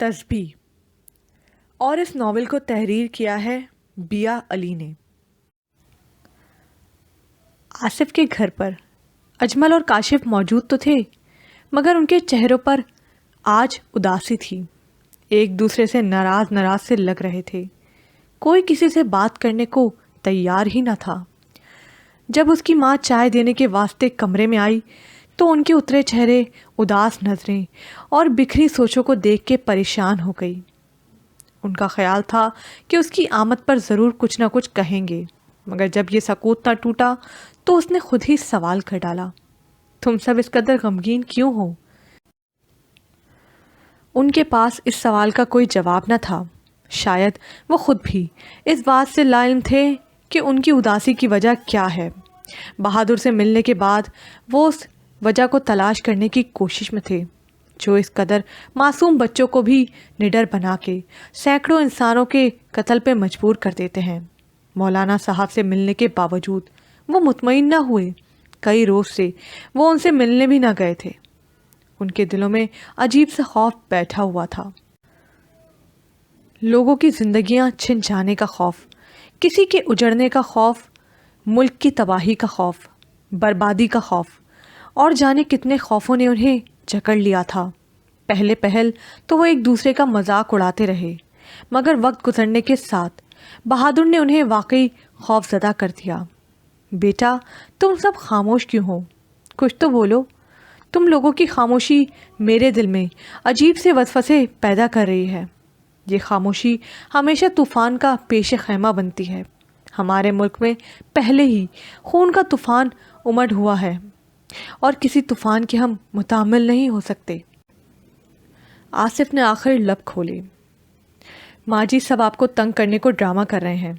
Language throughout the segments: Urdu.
تسبیح، اور اس ناول کو تحریر کیا ہے بیہ علی نے۔ آصف کے گھر پر اجمل اور کاشف موجود تو تھے، مگر ان کے چہروں پر آج اداسی تھی۔ ایک دوسرے سے ناراض سے لگ رہے تھے۔ کوئی کسی سے بات کرنے کو تیار ہی نہ تھا۔ جب اس کی ماں چائے دینے کے واسطے کمرے میں آئی تو ان کے اترے چہرے، اداس نظریں اور بکھری سوچوں کو دیکھ کے پریشان ہو گئی۔ ان کا خیال تھا کہ اس کی آمد پر ضرور کچھ نہ کچھ کہیں گے، مگر جب یہ سکوت نہ ٹوٹا تو اس نے خود ہی سوال کر ڈالا، تم سب اس قدر غمگین کیوں ہو؟ ان کے پاس اس سوال کا کوئی جواب نہ تھا۔ شاید وہ خود بھی اس بات سے لا علم تھے کہ ان کی اداسی کی وجہ کیا ہے۔ بہادر سے ملنے کے بعد وہ اس وجہ کو تلاش کرنے کی کوشش میں تھے، جو اس قدر معصوم بچوں کو بھی نڈر بنا کے سینکڑوں انسانوں کے قتل پہ مجبور کر دیتے ہیں۔ مولانا صاحب سے ملنے کے باوجود وہ مطمئن نہ ہوئے۔ کئی روز سے وہ ان سے ملنے بھی نہ گئے تھے۔ ان کے دلوں میں عجیب سا خوف بیٹھا ہوا تھا۔ لوگوں کی زندگیاں چھن جانے کا خوف، کسی کے اجڑنے کا خوف، ملک کی تباہی کا خوف، بربادی کا خوف، اور جانے کتنے خوفوں نے انہیں جکڑ لیا تھا۔ پہل تو وہ ایک دوسرے کا مذاق اڑاتے رہے، مگر وقت گزرنے کے ساتھ بہادر نے انہیں واقعی خوف زدہ کر دیا۔ بیٹا، تم سب خاموش کیوں ہو؟ کچھ تو بولو۔ تم لوگوں کی خاموشی میرے دل میں عجیب سے وسوسے پیدا کر رہی ہے۔ یہ خاموشی ہمیشہ طوفان کا پیش خیمہ بنتی ہے۔ ہمارے ملک میں پہلے ہی خون کا طوفان امڈ ہوا ہے، اور کسی طوفان کے ہم متحمل نہیں ہو سکتے۔ آصف نے آخر لب کھولے۔ ماں جی سب آپ کو تنگ کرنے کو ڈرامہ کر رہے ہیں۔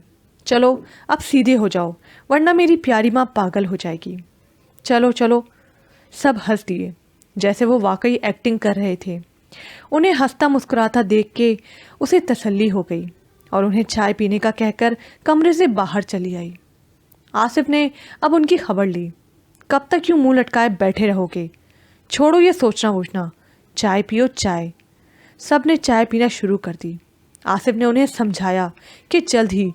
چلو اب سیدھے ہو جاؤ، ورنہ میری پیاری ماں پاگل ہو جائے گی۔ چلو چلو۔ سب ہنس دیے، جیسے وہ واقعی ایکٹنگ کر رہے تھے۔ انہیں ہنستا مسکراتا دیکھ کے اسے تسلی ہو گئی، اور انہیں چائے پینے کا کہہ کر کمرے سے باہر چلی آئی۔ آصف نے اب ان کی خبر لی۔ کب تک یوں منہ لٹکائے بیٹھے رہو گے؟ چھوڑو یہ سوچنا ووچنا، چائے پیو چائے۔ سب نے چائے پینا شروع کر دی۔ آصف نے انہیں سمجھایا کہ جلد ہی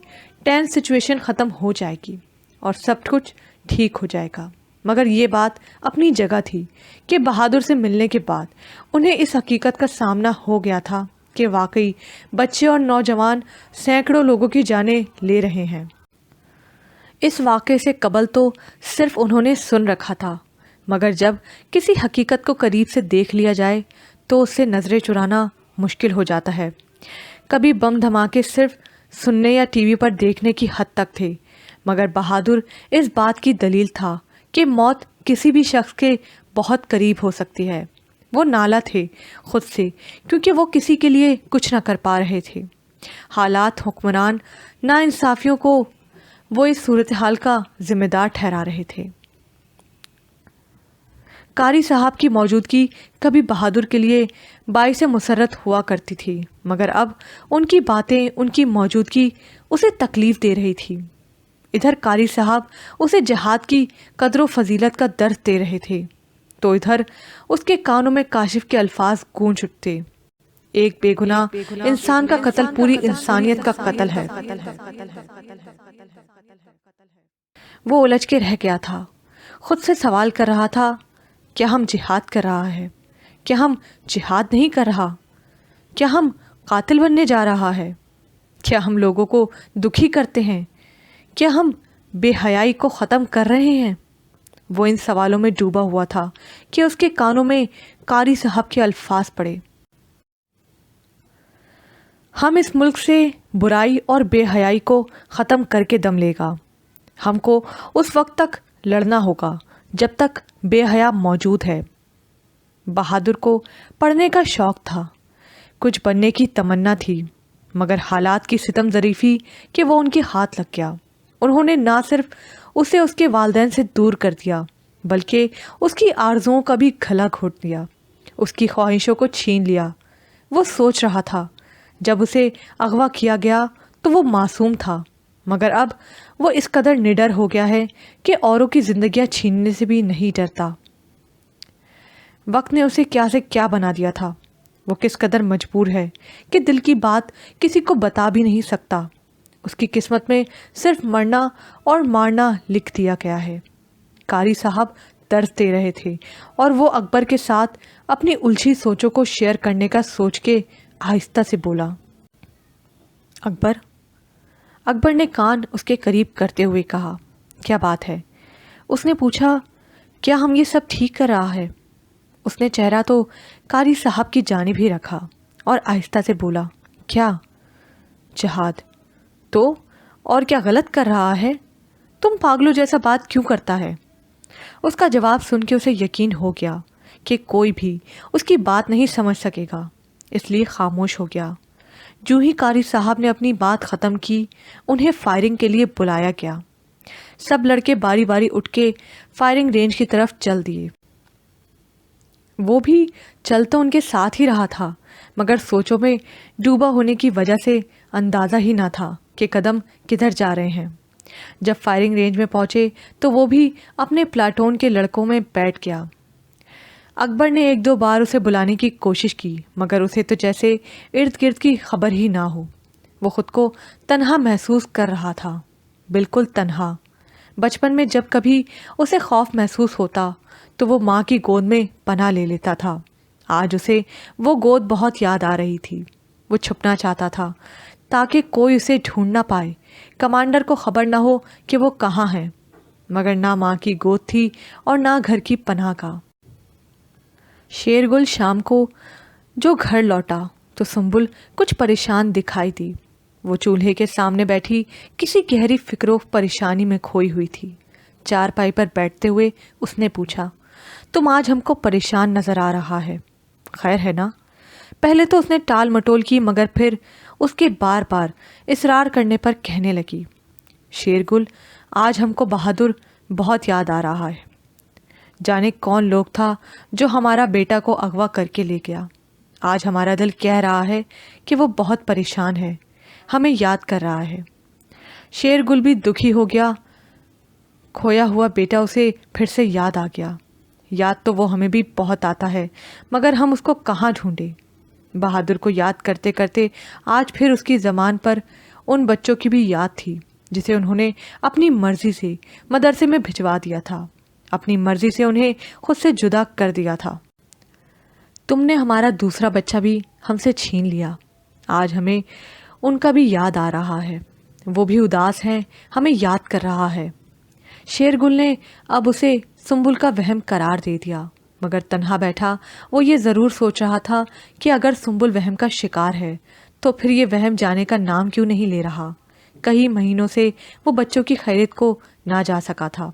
ٹینس سچویشن ختم ہو جائے گی اور سب کچھ ٹھیک ہو جائے گا، مگر یہ بات اپنی جگہ تھی کہ بہادر سے ملنے کے بعد انہیں اس حقیقت کا سامنا ہو گیا تھا کہ واقعی بچے اور نوجوان سینکڑوں لوگوں کی جانیں لے رہے ہیں۔ اس واقعے سے قبل تو صرف انہوں نے سن رکھا تھا، مگر جب کسی حقیقت کو قریب سے دیکھ لیا جائے تو اس سے نظریں چرانا مشکل ہو جاتا ہے۔ کبھی بم دھماکے صرف سننے یا ٹی وی پر دیکھنے کی حد تک تھے، مگر بہادر اس بات کی دلیل تھا کہ موت کسی بھی شخص کے بہت قریب ہو سکتی ہے۔ وہ نالاں تھے خود سے، کیونکہ وہ کسی کے لیے کچھ نہ کر پا رہے تھے۔ حالات، حکمران، ناانصافیوں کو وہ اس صورتحال کا ذمہ دار ٹھہرا رہے تھے۔ قاری صاحب کی موجودگی کبھی بہادر کے لیے باعث مسرت ہوا کرتی تھی، مگر اب ان کی باتیں، ان کی موجودگی اسے تکلیف دے رہی تھی۔ ادھر قاری صاحب اسے جہاد کی قدر و فضیلت کا درس دے رہے تھے، تو ادھر اس کے کانوں میں کاشف کے الفاظ گونج اٹھتے، ایک بے گناہ انسان کا قتل پوری انسانیت کا قتل ہے۔ وہ الجھ کے رہ گیا تھا، خود سے سوال کر رہا تھا، کیا ہم جہاد کر رہا ہے؟ کیا ہم جہاد نہیں کر رہا؟ کیا ہم قاتل بننے جا رہا ہے؟ کیا ہم لوگوں کو دکھی کرتے ہیں؟ کیا ہم بے حیائی کو ختم کر رہے ہیں؟ وہ ان سوالوں میں ڈوبا ہوا تھا کہ اس کے کانوں میں قاری صاحب کے الفاظ پڑے، ہم اس ملک سے برائی اور بے حیائی کو ختم کر کے دم لے گا۔ ہم کو اس وقت تک لڑنا ہوگا جب تک بے حیا موجود ہے۔ بہادر کو پڑھنے کا شوق تھا، کچھ بننے کی تمنا تھی، مگر حالات کی ستم ظریفی کہ وہ ان کے ہاتھ لگ گیا۔ انہوں نے نہ صرف اسے اس کے والدین سے دور کر دیا، بلکہ اس کی آرزوؤں کا بھی گلا گھونٹ دیا، اس کی خواہشوں کو چھین لیا۔ وہ سوچ رہا تھا، جب اسے اغوا کیا گیا تو وہ معصوم تھا، مگر اب وہ اس قدر نڈر ہو گیا ہے کہ اوروں کی زندگیاں چھیننے سے بھی نہیں ڈرتا۔ وقت نے اسے کیا سے کیا بنا دیا تھا۔ وہ کس قدر مجبور ہے کہ دل کی بات کسی کو بتا بھی نہیں سکتا۔ اس کی قسمت میں صرف مرنا اور مارنا لکھ دیا گیا ہے۔ قاری صاحب درس دے رہے تھے اور وہ اکبر کے ساتھ اپنی الجھی سوچوں کو شیئر کرنے کا سوچ کے آہستہ سے بولا۔ اکبر نے کان اس کے قریب کرتے ہوئے کہا، کیا بات ہے؟ اس نے پوچھا، کیا ہم یہ سب ٹھیک کر رہا ہے؟ اس نے چہرہ تو قاری صاحب کی جانب ہی رکھا اور آہستہ سے بولا، کیا؟ جہاد تو اور کیا غلط کر رہا ہے؟ تم پاگلوں جیسا بات کیوں کرتا ہے؟ اس کا جواب سن کے اسے یقین ہو گیا کہ کوئی بھی اس کی بات نہیں سمجھ سکے گا، اس لیے خاموش ہو گیا۔ جو ہی قاری صاحب نے اپنی بات ختم کی، انہیں فائرنگ کے لیے بلایا گیا۔ سب لڑکے باری باری اٹھ کے فائرنگ رینج کی طرف چل دیے۔ وہ بھی چل تو ان کے ساتھ ہی رہا تھا، مگر سوچوں میں ڈوبا ہونے کی وجہ سے اندازہ ہی نہ تھا کہ قدم کدھر جا رہے ہیں۔ جب فائرنگ رینج میں پہنچے تو وہ بھی اپنے پلاٹون کے لڑکوں میں بیٹھ گیا۔ اکبر نے ایک دو بار اسے بلانے کی کوشش کی، مگر اسے تو جیسے ارد گرد کی خبر ہی نہ ہو۔ وہ خود کو تنہا محسوس کر رہا تھا، بالکل تنہا۔ بچپن میں جب کبھی اسے خوف محسوس ہوتا تو وہ ماں کی گود میں پناہ لے لیتا تھا۔ آج اسے وہ گود بہت یاد آ رہی تھی۔ وہ چھپنا چاہتا تھا تاکہ کوئی اسے ڈھونڈ نہ پائے، کمانڈر کو خبر نہ ہو کہ وہ کہاں ہے، مگر نہ ماں کی گود تھی اور نہ گھر کی پناہ کا۔ شیرگل شام کو جو گھر لوٹا تو سنبل کچھ پریشان دکھائی دی۔ وہ چولہے کے سامنے بیٹھی کسی گہری فکر و پریشانی میں کھوئی ہوئی تھی۔ چارپائی پر بیٹھتے ہوئے اس نے پوچھا، تم آج ہم کو پریشان نظر آ رہا ہے، خیر ہے نا؟ پہلے تو اس نے ٹال مٹول کی، مگر پھر اس کے بار بار اصرار کرنے پر کہنے لگی، شیرگل آج ہم کو بہادر بہت یاد آ رہا ہے۔ جانے کون لوگ تھا جو ہمارا بیٹا کو اغوا کر کے لے گیا۔ آج ہمارا دل کہہ رہا ہے کہ وہ بہت پریشان ہے، ہمیں یاد کر رہا ہے۔ شیرگل بھی دکھی ہو گیا، کھویا ہوا بیٹا اسے پھر سے یاد آ گیا۔ یاد تو وہ ہمیں بھی بہت آتا ہے، مگر ہم اس کو کہاں ڈھونڈے؟ بہادر کو یاد کرتے کرتے آج پھر اس کی زبان پر ان بچوں کی بھی یاد تھی جسے انہوں نے اپنی مرضی سے مدرسے میں بھجوا دیا تھا، اپنی مرضی سے انہیں خود سے جدا کر دیا تھا۔ تم نے ہمارا دوسرا بچہ بھی ہم سے چھین لیا۔ آج ہمیں ان کا بھی یاد آ رہا ہے، وہ بھی اداس ہیں، ہمیں یاد کر رہا ہے۔ شیرگل نے اب اسے سنبل کا وہم قرار دے دیا، مگر تنہا بیٹھا وہ یہ ضرور سوچ رہا تھا کہ اگر سنبل وہم کا شکار ہے تو پھر یہ وہم جانے کا نام کیوں نہیں لے رہا؟ کئی مہینوں سے وہ بچوں کی خیریت کو نہ جا سکا تھا۔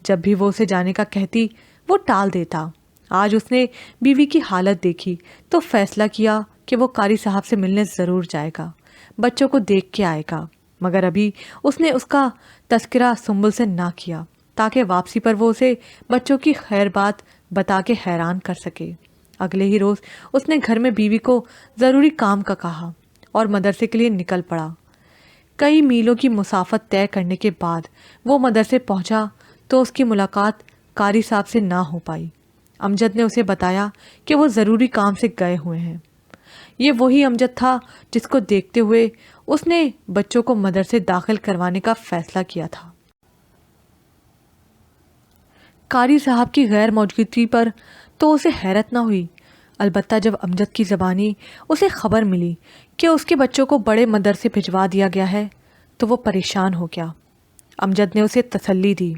جب بھی وہ اسے جانے کا کہتی وہ ٹال دیتا۔ آج اس نے بیوی کی حالت دیکھی تو فیصلہ کیا کہ وہ قاری صاحب سے ملنے ضرور جائے گا، بچوں کو دیکھ کے آئے گا، مگر ابھی اس نے اس کا تذکرہ سنبل سے نہ کیا تاکہ واپسی پر وہ اسے بچوں کی خیر بات بتا کے حیران کر سکے۔ اگلے ہی روز اس نے گھر میں بیوی کو ضروری کام کا کہا اور مدرسے کے لیے نکل پڑا۔ کئی میلوں کی مسافت طے کرنے کے بعد وہ مدرسے پہنچا تو اس کی ملاقات قاری صاحب سے نہ ہو پائی۔ امجد نے اسے بتایا کہ وہ ضروری کام سے گئے ہوئے ہیں۔ یہ وہی امجد تھا جس کو دیکھتے ہوئے اس نے بچوں کو مدرسے داخل کروانے کا فیصلہ کیا تھا۔ قاری صاحب کی غیر موجودگی پر تو اسے حیرت نہ ہوئی، البتہ جب امجد کی زبانی اسے خبر ملی کہ اس کے بچوں کو بڑے مدرسے بھجوا دیا گیا ہے تو وہ پریشان ہو گیا۔ امجد نے اسے تسلی دی،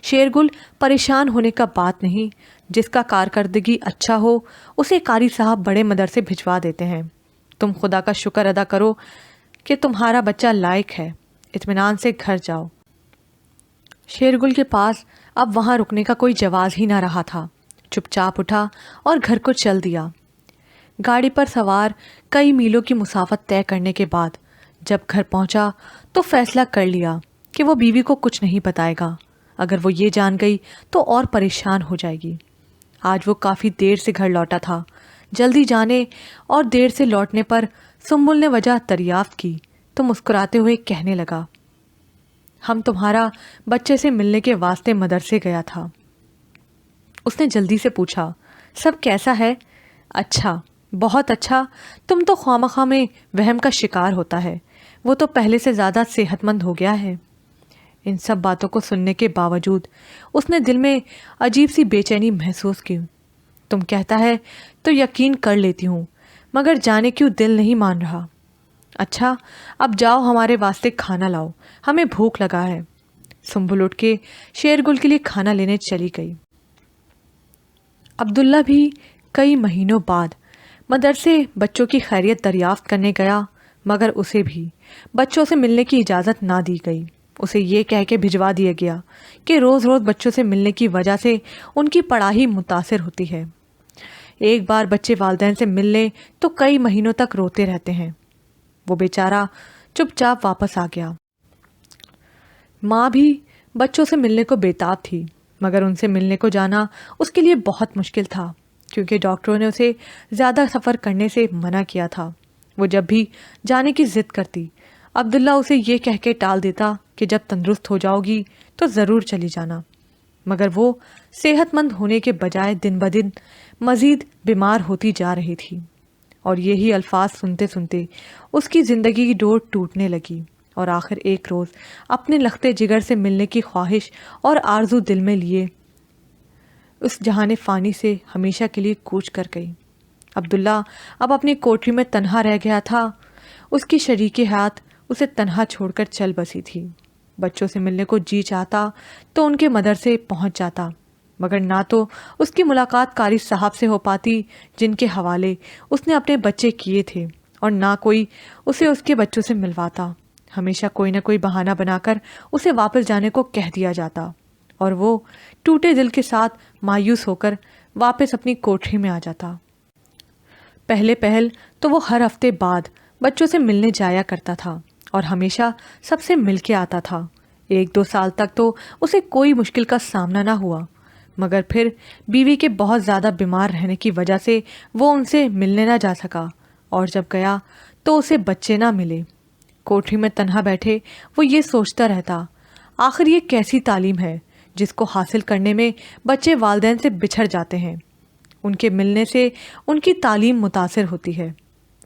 شیرگل پریشان ہونے کا بات نہیں، جس کا کارکردگی اچھا ہو اسے قاری صاحب بڑے مدرسے بھجوا دیتے ہیں۔ تم خدا کا شکر ادا کرو کہ تمہارا بچہ لائق ہے، اطمینان سے گھر جاؤ۔ شیرگل کے پاس اب وہاں رکنے کا کوئی جواز ہی نہ رہا تھا، چپ چاپ اٹھا اور گھر کو چل دیا۔ گاڑی پر سوار کئی میلوں کی مسافت طے کرنے کے بعد جب گھر پہنچا تو فیصلہ کر لیا کہ وہ بیوی کو کچھ نہیں بتائے گا، اگر وہ یہ جان گئی تو اور پریشان ہو جائے گی۔ آج وہ کافی دیر سے گھر لوٹا تھا۔ جلدی جانے اور دیر سے لوٹنے پر سنبل نے وجہ دریافت کی تو مسکراتے ہوئے کہنے لگا، ہم تمہارا بچے سے ملنے کے واسطے مدرسے گیا تھا۔ اس نے جلدی سے پوچھا، سب کیسا ہے؟ اچھا، بہت اچھا، تم تو خواہ میں وہم کا شکار ہوتا ہے، وہ تو پہلے سے زیادہ صحت مند ہو گیا ہے۔ ان سب باتوں کو سننے کے باوجود اس نے دل میں عجیب سی بے چینی محسوس کی۔ تم کہتا ہے تو یقین کر لیتی ہوں، مگر جانے کیوں دل نہیں مان رہا۔ اچھا اب جاؤ ہمارے واسطے کھانا لاؤ، ہمیں بھوک لگا ہے۔ سنبل اٹھ کے شیرگل کے لیے کھانا لینے چلی گئی۔ عبداللہ بھی کئی مہینوں بعد مدرسے بچوں کی خیریت دریافت کرنے گیا، مگر اسے بھی بچوں سے ملنے کی اجازت نہ دی گئی۔ اسے یہ کہہ کے بھجوا دیا گیا کہ روز روز بچوں سے ملنے کی وجہ سے ان کی پڑھائی متاثر ہوتی ہے۔ ایک بار بچے والدین سے مل لیں تو کئی مہینوں تک روتے رہتے ہیں۔ وہ بیچارہ چپ چاپ واپس آ گیا۔ ماں بھی بچوں سے ملنے کو بےتاب تھی، مگر ان سے ملنے کو جانا اس کے لیے بہت مشکل تھا، کیونکہ ڈاکٹروں نے اسے زیادہ سفر کرنے سے منع کیا تھا۔ وہ جب بھی جانے کی ضد کرتی، عبداللہ اسے یہ کہہ کے ٹال دیتا کہ جب تندرست ہو جاؤ گی تو ضرور چلی جانا، مگر وہ صحت مند ہونے کے بجائے دن بدن مزید بیمار ہوتی جا رہی تھی، اور یہی الفاظ سنتے سنتے اس کی زندگی کی ڈور ٹوٹنے لگی، اور آخر ایک روز اپنے لختے جگر سے ملنے کی خواہش اور آرزو دل میں لیے اس جہان فانی سے ہمیشہ کے لیے کوچ کر گئی۔ عبداللہ اب اپنی کوٹری میں تنہا رہ گیا تھا۔ اس کی شریک حیات اسے تنہا چھوڑ کر چل بسی تھی۔ بچوں سے ملنے کو جی چاہتا تو ان کے مدرسے پہنچ جاتا، مگر نہ تو اس کی ملاقات قاری صاحب سے ہو پاتی جن کے حوالے اس نے اپنے بچے کیے تھے، اور نہ کوئی اسے اس کے بچوں سے ملواتا۔ ہمیشہ کوئی نہ کوئی بہانہ بنا کر اسے واپس جانے کو کہہ دیا جاتا، اور وہ ٹوٹے دل کے ساتھ مایوس ہو کر واپس اپنی کوٹری میں آ جاتا۔ پہل تو وہ ہر ہفتے بعد بچوں سے ملنے جایا کرتا تھا اور ہمیشہ سب سے مل کے آتا تھا۔ 1-2 سال تک تو اسے کوئی مشکل کا سامنا نہ ہوا، مگر پھر بیوی کے بہت زیادہ بیمار رہنے کی وجہ سے وہ ان سے ملنے نہ جا سکا، اور جب گیا تو اسے بچے نہ ملے۔ کوٹری میں تنہا بیٹھے وہ یہ سوچتا رہتا، آخر یہ کیسی تعلیم ہے جس کو حاصل کرنے میں بچے والدین سے بچھڑ جاتے ہیں۔ ان کے ملنے سے ان کی تعلیم متاثر ہوتی ہے۔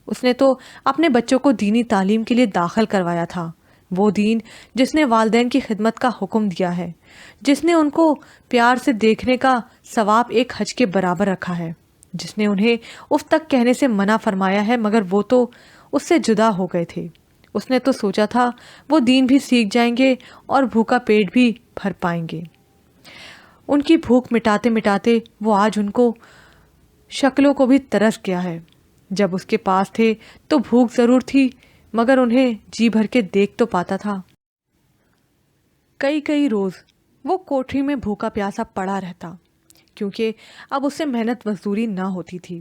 اس نے تو اپنے بچوں کو دینی تعلیم کے لیے داخل کروایا تھا، وہ دین جس نے والدین کی خدمت کا حکم دیا ہے، جس نے ان کو پیار سے دیکھنے کا ثواب ایک حج کے برابر رکھا ہے، جس نے انہیں اف تک کہنے سے منع فرمایا ہے، مگر وہ تو اس سے جدا ہو گئے تھے۔ اس نے تو سوچا تھا وہ دین بھی سیکھ جائیں گے اور بھوکا پیٹ بھی بھر پائیں گے۔ ان کی بھوک مٹاتے مٹاتے وہ آج ان کو شکلوں کو بھی ترس گیا ہے۔ جب اس کے پاس تھے تو بھوک ضرور تھی، مگر انہیں جی بھر کے دیکھ تو پاتا تھا۔ کئی روز وہ کوٹری میں بھوکا پیاسا پڑا رہتا، کیونکہ اب اس سے محنت مزدوری نہ ہوتی تھی۔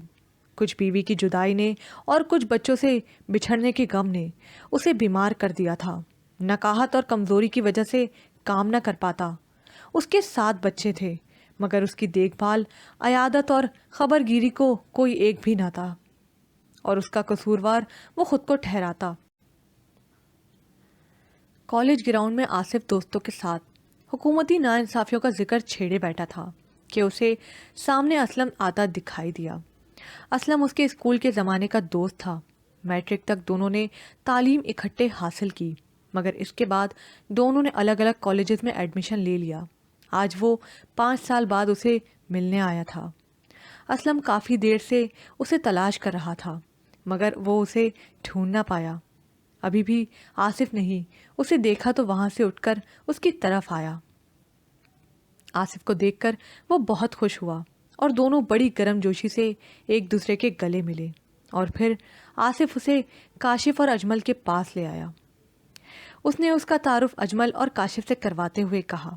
کچھ بیوی کی جدائی نے اور کچھ بچوں سے بچھڑنے کے غم نے اسے بیمار کر دیا تھا۔ نکاہت اور کمزوری کی وجہ سے کام نہ کر پاتا۔ اس کے 7 بچے تھے، مگر اس کی دیکھ بھال، عیادت اور خبر گیری کو کوئی ایک بھی نہ تھا، اور اس کا قصوروار وہ خود کو ٹھہراتا۔ کالج گراؤنڈ میں آصف دوستوں کے ساتھ حکومتی ناانصافیوں کا ذکر چھیڑے بیٹھا تھا کہ اسے سامنے اسلم آتا دکھائی دیا۔ اسلم اس کے اسکول کے زمانے کا دوست تھا۔ میٹرک تک دونوں نے تعلیم اکٹھے حاصل کی، مگر اس کے بعد دونوں نے الگ الگ کالجز میں ایڈمیشن لے لیا۔ آج وہ 5 سال بعد اسے ملنے آیا تھا۔ اسلم کافی دیر سے اسے تلاش کر رہا تھا، مگر وہ اسے ڈھونڈ نہ پایا۔ ابھی بھی آصف نہیں اسے دیکھا تو وہاں سے اٹھ کر اس کی طرف آیا۔ آصف کو دیکھ کر وہ بہت خوش ہوا، اور دونوں بڑی گرم جوشی سے ایک دوسرے کے گلے ملے، اور پھر آصف اسے کاشف اور اجمل کے پاس لے آیا۔ اس نے اس کا تعارف اجمل اور کاشف سے کرواتے ہوئے کہا،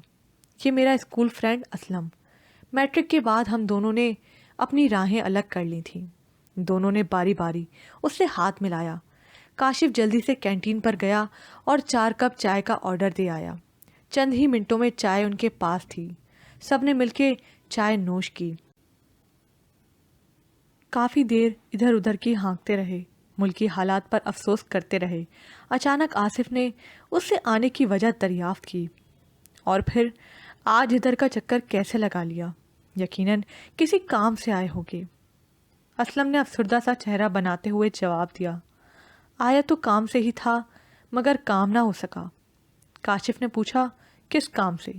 یہ میرا اسکول فرینڈ اسلم۔ میٹرک کے بعد ہم دونوں نے اپنی راہیں الگ کر لی تھیں۔ دونوں نے باری باری اس سے ہاتھ ملایا۔ کاشف جلدی سے کینٹین پر گیا اور 4 کپ چائے کا آرڈر دے آیا۔ چند ہی منٹوں میں چائے ان کے پاس تھی۔ سب نے مل کے چائے نوش کی۔ کافی دیر ادھر ادھر کی ہانکتے رہے، ملکی حالات پر افسوس کرتے رہے۔ اچانک آصف نے اس سے آنے کی وجہ دریافت کی، اور پھر آج ادھر کا چکر کیسے لگا لیا؟ یقیناً کسی کام سے آئے ہوگے۔ اسلم نے افسردہ سا چہرہ بناتے ہوئے جواب دیا، آیا تو کام سے ہی تھا مگر کام نہ ہو سکا۔ کاشف نے پوچھا، کس کام سے؟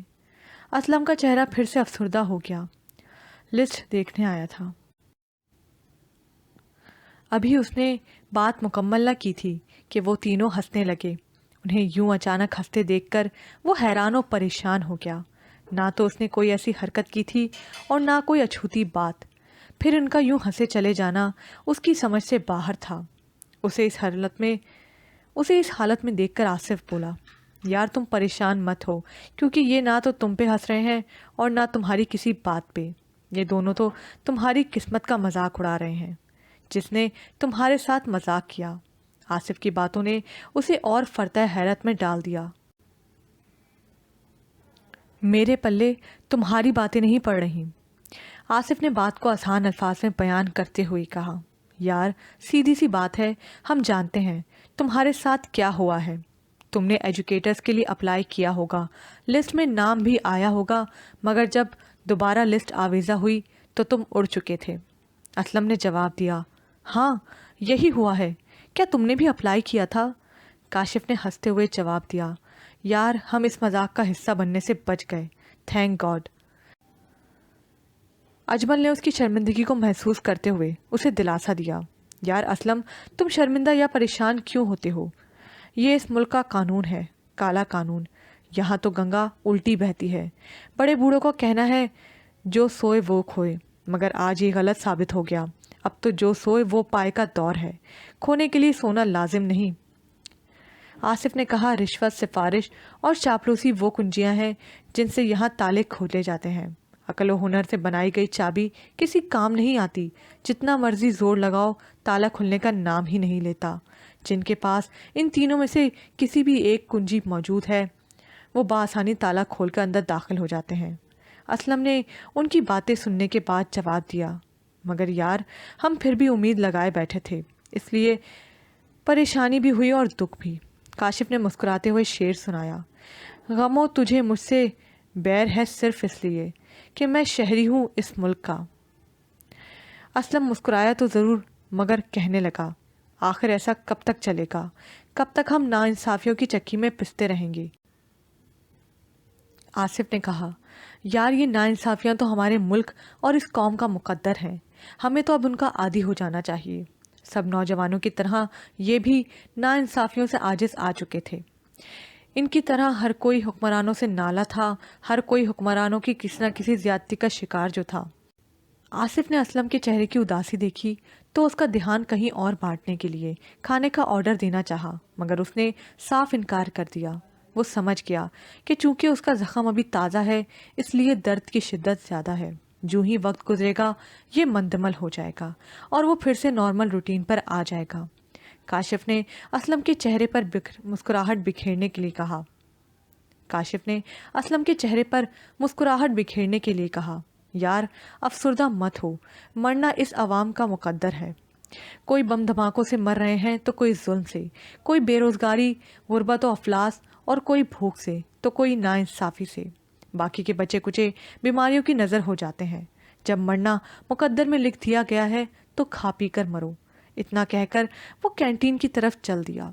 اسلم کا چہرہ پھر سے افسردہ ہو گیا۔ لسٹ دیکھنے آیا تھا۔ ابھی اس نے بات مکمل نہ کی تھی کہ وہ تینوں ہنسنے لگے۔ انہیں یوں اچانک ہنستے دیکھ کر وہ حیران و پریشان ہو گیا۔ نہ تو اس نے کوئی ایسی حرکت کی تھی اور نہ کوئی اچھوتی بات، پھر ان کا یوں ہنسے چلے جانا اس کی سمجھ سے باہر تھا۔ اسے اس حالت میں دیکھ کر آصف بولا، یار تم پریشان مت ہو، کیونکہ یہ نہ تو تم پہ ہنس رہے ہیں اور نہ تمہاری کسی بات پہ، یہ دونوں تو تمہاری قسمت کا مذاق اڑا رہے ہیں، جس نے تمہارے ساتھ مذاق کیا۔ آصف کی باتوں نے اسے اور فرطہ حیرت میں ڈال دیا۔ میرے پلے تمہاری باتیں نہیں پڑ رہی، آصف نے بات کو آسان الفاظ میں بیان کرتے ہوئے کہا۔ یار سیدھی سی بات ہے، ہم جانتے ہیں تمہارے ساتھ کیا ہوا ہے۔ تم نے ایجوکیٹرز کے لیے اپلائی کیا ہوگا، لسٹ میں نام بھی آیا ہوگا، مگر جب دوبارہ لسٹ آویزہ ہوئی تو تم اڑ چکے تھے۔ اسلم نے جواب دیا، ہاں یہی ہوا ہے، کیا تم نے بھی اپلائی کیا تھا؟ کاشف نے ہنستے ہوئے جواب دیا، یار ہم اس مذاق کا حصہ بننے سے بچ گئے، تھینک گاڈ۔ اجمل نے اس کی شرمندگی کو محسوس کرتے ہوئے اسے دلاسا دیا، یار اسلم تم شرمندہ یا پریشان کیوں ہوتے ہو؟ یہ اس ملک کا قانون ہے، کالا قانون، یہاں تو گنگا الٹی بہتی ہے۔ بڑے بوڑھوں کو کہنا ہے جو سوئے وہ کھوئے، مگر آج یہ غلط ثابت ہو گیا، اب تو جو سوئے وہ پائے کا دور ہے، کھونے کے لیے سونا لازم نہیں۔ آصف نے کہا، رشوت، سفارش اور چاپلوسی وہ کنجیاں ہیں جن سے یہاں تالے کھولے جاتے ہیں۔ عقل و ہنر سے بنائی گئی چابی کسی کام نہیں آتی، جتنا مرضی زور لگاؤ تالا کھلنے کا نام ہی نہیں لیتا۔ جن کے پاس ان تینوں میں سے کسی بھی ایک کنجی موجود ہے وہ بآسانی تالا کھول کر اندر داخل ہو جاتے ہیں۔ اسلم نے ان کی باتیں سننے کے بعد جواب دیا، مگر یار ہم پھر بھی امید لگائے بیٹھے تھے، اس لیے پریشانی بھی ہوئی اور دکھ بھی۔ کاشف نے مسکراتے ہوئے شعر سنایا، غموں تجھے مجھ سے بیر ہے صرف اس لیے کہ میں شہری ہوں اس ملک کا۔ اسلم مسکرایا تو ضرور مگر کہنے لگا، آخر ایسا کب تک چلے گا؟ کب تک ہم ناانصافیوں کی چکی میں پستے رہیں گے؟ آصف نے کہا، یار یہ ناانصافیاں تو ہمارے ملک اور اس قوم کا مقدر ہیں، ہمیں تو اب ان کا عادی ہو جانا چاہیے۔ سب نوجوانوں کی طرح یہ بھی ناانصافیوں سے عاجز آ چکے تھے۔ ان کی طرح ہر کوئی حکمرانوں سے نالا تھا، ہر کوئی حکمرانوں کی کسی نہ کسی زیادتی کا شکار جو تھا۔ آصف نے اسلم کے چہرے کی اداسی دیکھی تو اس کا دھیان کہیں اور بانٹنے کے لیے کھانے کا آرڈر دینا چاہا، مگر اس نے صاف انکار کر دیا۔ وہ سمجھ گیا کہ چونکہ اس کا زخم ابھی تازہ ہے اس لیے درد کی شدت زیادہ ہے، جو ہی وقت گزرے گا یہ مندمل ہو جائے گا اور وہ پھر سے نارمل روٹین پر آ جائے گا۔ کاشف نے اسلم کے چہرے پر مسکراہٹ بکھیرنے کے لیے کہا، یار افسردہ مت ہو، مرنا اس عوام کا مقدر ہے۔ کوئی بم دھماکوں سے مر رہے ہیں تو کوئی ظلم سے، کوئی بے روزگاری، غربت و افلاس، اور کوئی بھوک سے تو کوئی ناانصافی سے۔ باقی کے بچے کچے بیماریوں کی نظر ہو جاتے ہیں۔ جب مرنا مقدر میں لکھ دیا گیا ہے تو کھا پی کر مرو۔ اتنا کہہ کر وہ کینٹین کی طرف چل دیا۔